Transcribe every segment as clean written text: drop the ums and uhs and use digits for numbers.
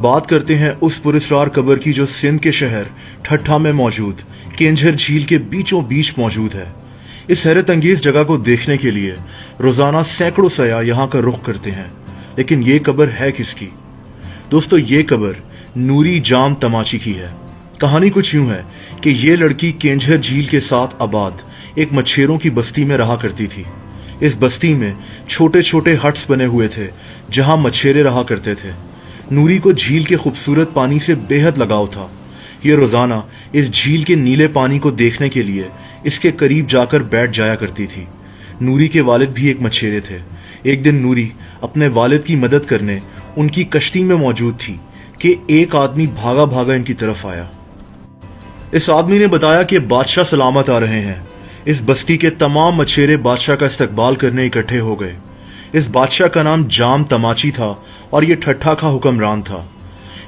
बात करते हैं उस पुरस्कार कब्र की जो सिंध के शहर ठट्ठा में मौजूद केंझर झील के बीचों बीच मौजूद है। इस हैरत अंगेज जगह को देखने के लिए रोजाना सैकड़ों सयाह यहाँ का रुख करते हैं, लेकिन ये कब्र है किसकी? दोस्तों, ये कब्र नूरी जाम तमाची की है। कहानी कुछ यूं है कि ये लड़की केंझर झील के साथ आबाद एक मछेरों की बस्ती में रहा करती थी। इस बस्ती में छोटे छोटे हट्स बने हुए थे जहां मछेरे रहा करते थे। नूरी को झील के खूबसूरत पानी से बेहद लगाव था। ये रोजाना इस झील के नीले पानी को देखने के लिए इसके करीब जाकर बैठ जाया करती थी। नूरी के वालिद भी एक मछेरे थे। एक दिन नूरी अपने वालिद की मदद करने उनकी कश्ती में मौजूद थी कि एक आदमी भागा भागा इनकी तरफ आया। इस आदमी ने बताया कि बादशाह सलामत आ रहे हैं। इस बस्ती के तमाम मछेरे बादशाह का इस्तकबाल करने इकट्ठे हो गए। इस बादशाह का नाम जाम तमाची था और ये ठट्ठा का हुक्मरान था।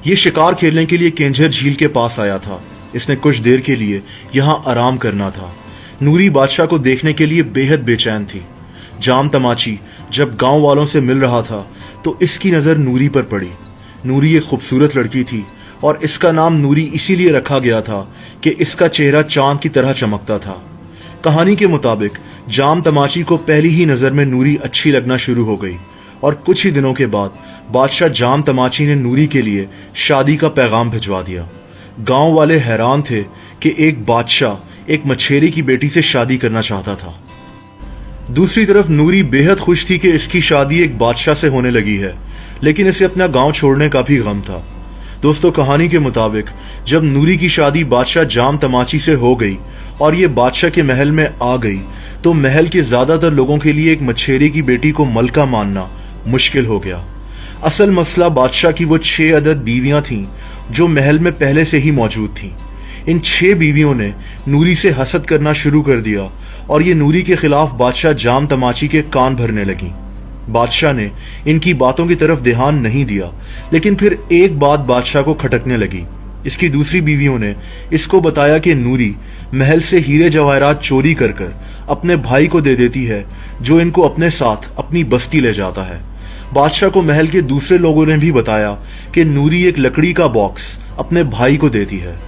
ये शिकार खेलने के लिए केंझर झील के पास आया था। इसने कुछ देर के लिए यहाँ आराम करना था। नूरी बादशाह को देखने के लिए बेहद बेचैन थी। जाम तमाची जब गांव वालों से मिल रहा था तो इसकी नजर नूरी पर पड़ी। नूरी एक खूबसूरत लड़की थी और इसका नाम नूरी इसीलिए रखा गया था कि इसका चेहरा चांद की तरह चमकता था। कहानी के मुताबिक जाम तमाची को पहली ही नजर में नूरी अच्छी लगना शुरू हो गई और कुछ ही दिनों के बाद बादशाह जाम तमाची ने नूरी के लिए शादी का पैगाम भिजवा दिया। गांव वाले हैरान थे कि एक बादशाह एक मछेरे की बेटी से शादी करना चाहता था। दूसरी तरफ नूरी बेहद खुश थी कि इसकी शादी एक बादशाह से होने लगी है, लेकिन इसे अपना गांव छोड़ने का भी गम था। दोस्तों, कहानी के मुताबिक जब नूरी की शादी बादशाह जाम तमाची से हो गई और ये बादशाह के महल में आ गई तो महल के ज्यादातर लोगों के लिए एक मछेरे की बेटी को मलका मानना मुश्किल हो गया। असल मसला बादशाह की वो 6 अदद बीवियां थीं जो महल में पहले से ही मौजूद थीं। इन 6 बीवियों ने नूरी से हसद करना शुरू कर दिया और ये नूरी के खिलाफ बादशाह जाम तमाची के कान भरने लगी। बादशाह ने इनकी बातों की तरफ ध्यान नहीं दिया, लेकिन फिर एक बात बादशाह को खटकने लगी। इसकी दूसरी बीवियों ने इसको बताया कि नूरी महल से हीरे जवाहरात चोरी कर कर अपने भाई को दे देती है, जो इनको अपने साथ अपनी बस्ती ले जाता है। बादशाह को महल के दूसरे लोगों ने भी बताया कि नूरी एक लकड़ी का बॉक्स अपने भाई को देती है।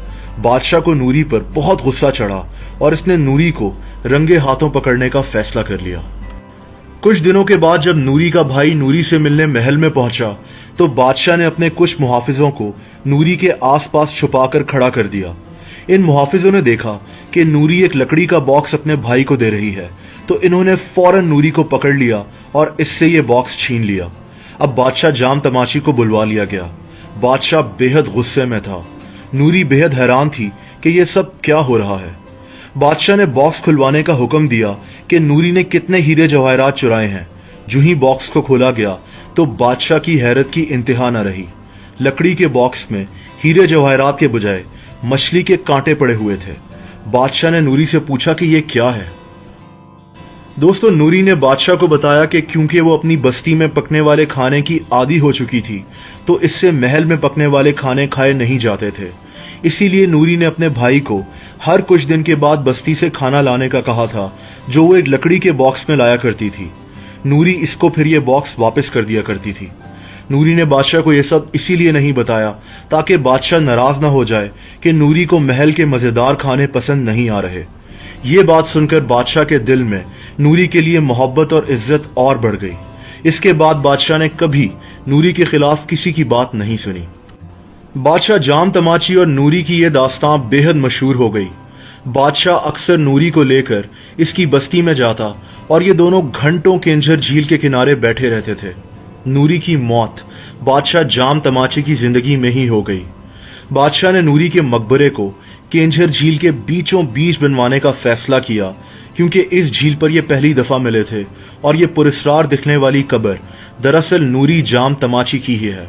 बादशाह को नूरी पर बहुत गुस्सा चढ़ा और इसने नूरी को रंगे हाथों पकड़ने का फैसला कर लिया। कुछ दिनों के बाद जब नूरी का भाई नूरी से मिलने महल में पहुंचा तो बादशाह ने अपने कुछ मुहाफिजों को नूरी के आसपास छुपाकर खड़ा कर दिया। इन मुहाफिजों ने देखा कि नूरी एक लकड़ी का बॉक्स अपने भाई को दे रही है, तो इन्होंने फौरन नूरी को पकड़ लिया और इससे ये बॉक्स छीन लिया। अब बादशाह जाम तमाची को बुलवा लिया गया। बादशाह बेहद गुस्से में था। नूरी बेहद हैरान थी कि ये सब क्या हो रहा है। बादशाह ने बॉक्स खुलवाने का हुक्म दिया कि नूरी ने कितने हीरे जवाहरात चुराए हैं। जो ही बॉक्स को खोला गया तो बादशाह की हैरत की इंतहा न रही। लकड़ी के बॉक्स में हीरे जवाहरात के बजाय मछली के कांटे पड़े हुए थे। बादशाह ने नूरी से पूछा कि यह क्या है। दोस्तों, नूरी ने बादशाह को बताया कि क्योंकि वो अपनी बस्ती में पकने वाले खाने की आदी हो चुकी थी तो इससे महल में पकने वाले खाने खाए नहीं जाते थे। इसीलिए नूरी ने अपने भाई को हर कुछ दिन के बाद बस्ती से खाना लाने का कहा था, जो वो एक लकड़ी के बॉक्स में लाया करती थी। नूरी इसको फिर ये बॉक्स वापस कर दिया करती थी। नूरी ने बादशाह को यह सब इसीलिए नहीं बताया ताकि बादशाह नाराज न हो जाए कि नूरी को महल के मजेदार खाने पसंद नहीं आ रहे। ये बात सुनकर बादशाह के दिल में नूरी के लिए मोहब्बत और इज्जत और बढ़ गई। इसके बाद बादशाह ने कभी नूरी के खिलाफ किसी की बात नहीं सुनी। बादशाह जाम तमाची और नूरी की यह दास्तां बेहद मशहूर हो गई। बादशाह अक्सर नूरी को लेकर इसकी बस्ती में जाता और ये दोनों घंटों केंझर झील के किनारे बैठे रहते थे। नूरी की मौत बादशाह जाम तमाची की जिंदगी में ही हो गई। बादशाह ने नूरी के मकबरे को केंझर झील के बीचों बीच बनवाने का फैसला किया, क्योंकि इस झील पर यह पहली दफा मिले थे और ये पुरस्कार दिखने वाली कब्र दरअसल नूरी जाम तमाची की ही है।